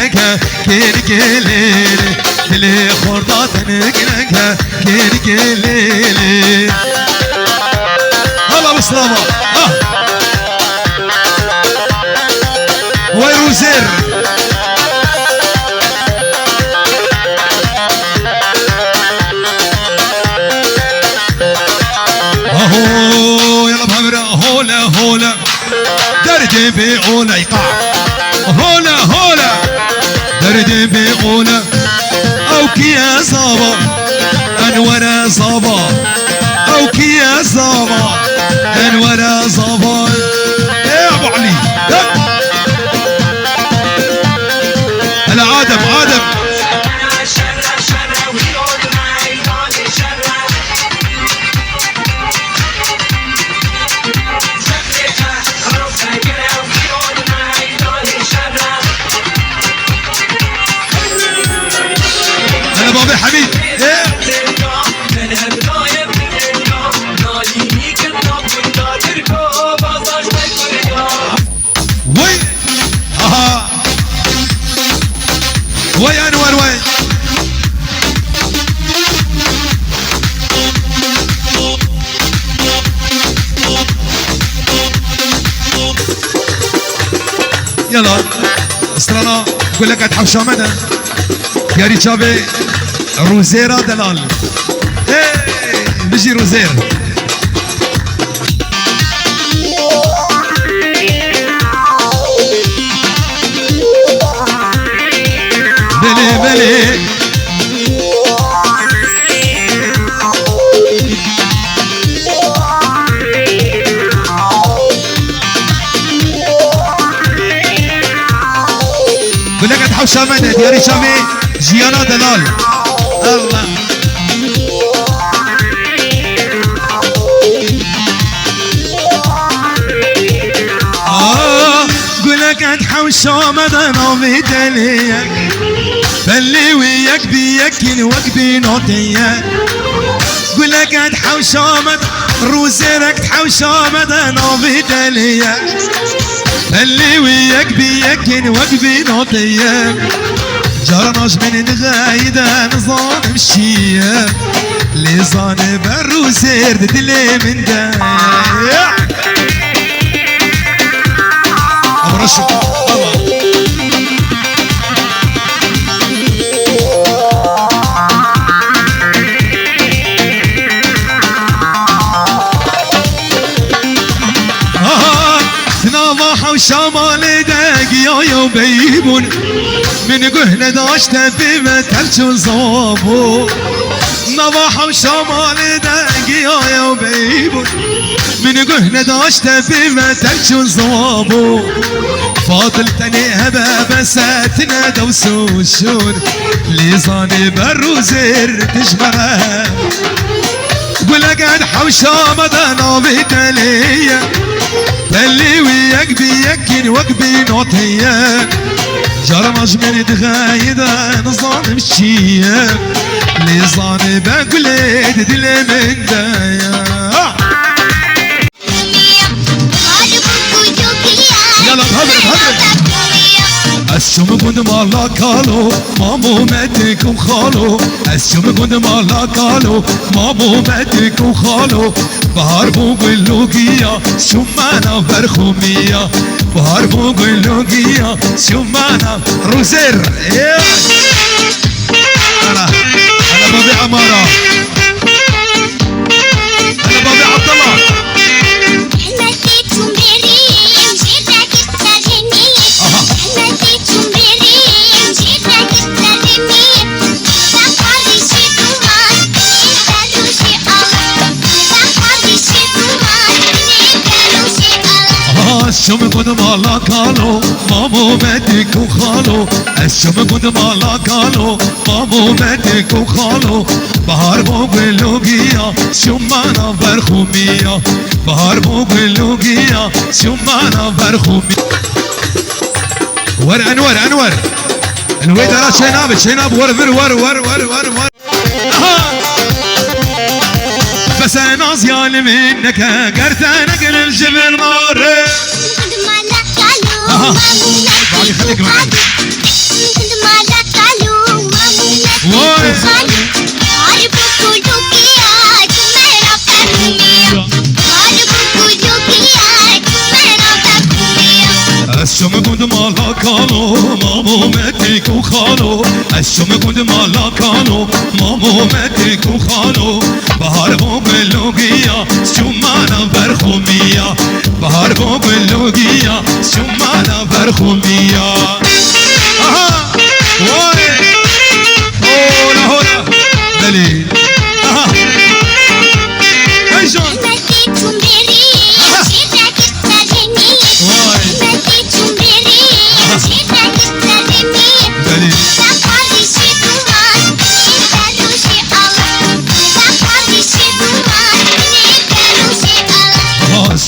نقلقها كين قليلي اللي خردات نقلقها كين قليلي هلا بالسلامة ويروزير اهو يلا بهمرة هولا هولا دردي بيقولا يقع هولا هولا دردي بيقولا او كيا صابا انورا صابا او كيا صابا انورا صابا يا ابو علي هلا عادم عادم هلا بابي حبيب وي اها وي انور وي يلا استرانا اقول لك اتحوشا منا يا ريتشافي روزيرا دلال ايه بيجي روزير بلي بلي بقول لك اتحوشا منا يا ريتشافي جيانا دلال الله قولك اتحوشا مدنا بدليك بلي وياك بياكل وقبي نوتيك قولك اتحوشا مدنا روزيرك تحوشا مدنا بدليك بلي وياك بياكل وقبي نوتيك جرناش من الغايدة نظام مشية لزان بروزير دلي من دايع أبرشك الله نضاح وشمال داقيا يبيبون من قهنا داشت بمتلش وصابو نضاح وشمال داقيا يبيبون من قهنا داشت بمتلش وصابو فاضل تنيها بابساتنا دوسوشون ليزاني بروزير تجمرها قولك قاعد حوشا مدانا بتلية اللي وياك بيكن وقبي نوطية جرمج من دغايدة نظام مشية ليزاني بقليد دل من دايا يلا بهبر بهبر الشم كنت مالا كالو مامو متك وخالو الشم كنت مالا كالو مامو متك وخالو بهار بوق اللوقية شمانا فرخومية بهار بوق اللوقية شمانا روزير هلا هلا بابي عمارة هلا بابي عبد الله الشم كنت مالا كالو مامو متك وخالو الشم كنت مالا كالو مامو متك وخالو بهار بوق اللوقية شمانا فرخومية بهار بوق اللوقية شمانا فرخومية ور انور انور الويدرا شيناب ور ور بس انا زيال منك قرت نقل الجبل مر بعد خليك معي مامو متك وخالو الشم كنت مالا كانو مامو متك وخالو بهار بوب اللوگيا شمانا برخوميا بهار بوب اللوگيا شمانا برخوميا اها واي هولا هولا بلي اها ايشون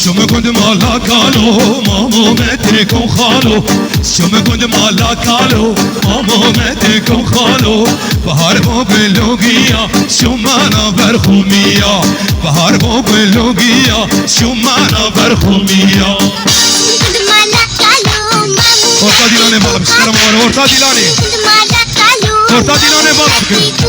شما كنت مالا كالو مامو متك وخالو شما كنت مالا كالو مامو متك وخالو بهار بوب اللوگيا شمانا برخوميا بهار بوب اللوگيا شمانا برخوميا orta dilane بالا بسكرم وانا orta dilane orta dilane بالا بكن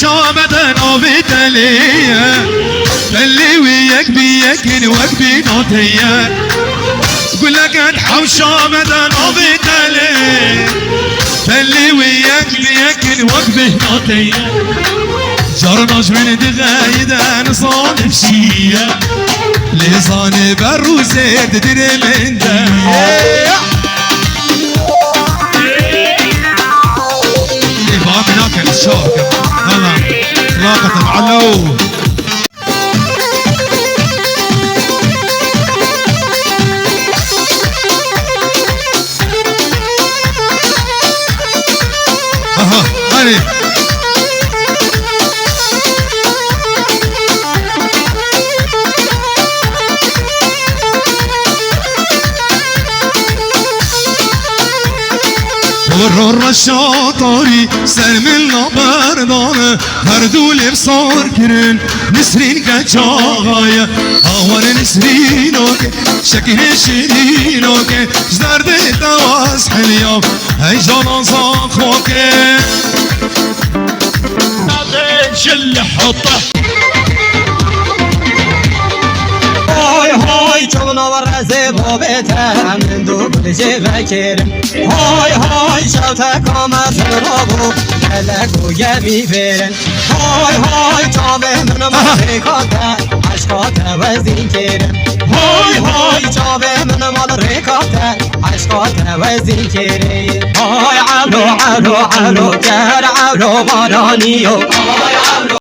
شامدنا بدلية اللي وياك بياك وقبي نوتية قول لك انحو شامدنا بدلية اللي وياك بياك وقبي نوتية جرناش من دغايدة نصان بشية لصان بروزي تدري من داية باقي ناكل الشوكة هلا لاقة معلو اها هاني الرشاطاري سلم النبردانه هردول بصار كرن نسرين كجاغايا هوان نسرينوك شكل شيرينوك جدرد تواس حليام هاي جانا زاخوك شل حطه هاي هاي چونا ورزه بابتم من دو بلجه بکرم هاي هاي شوته کامت رابو کلکو یمی برن هاي هاي چاوه من مالرکاته عشقاته وزین کرم هاي هاي چاوه من مالرکاته عشقاته وزین کرم هاي علو علو علو گر علو بارانیو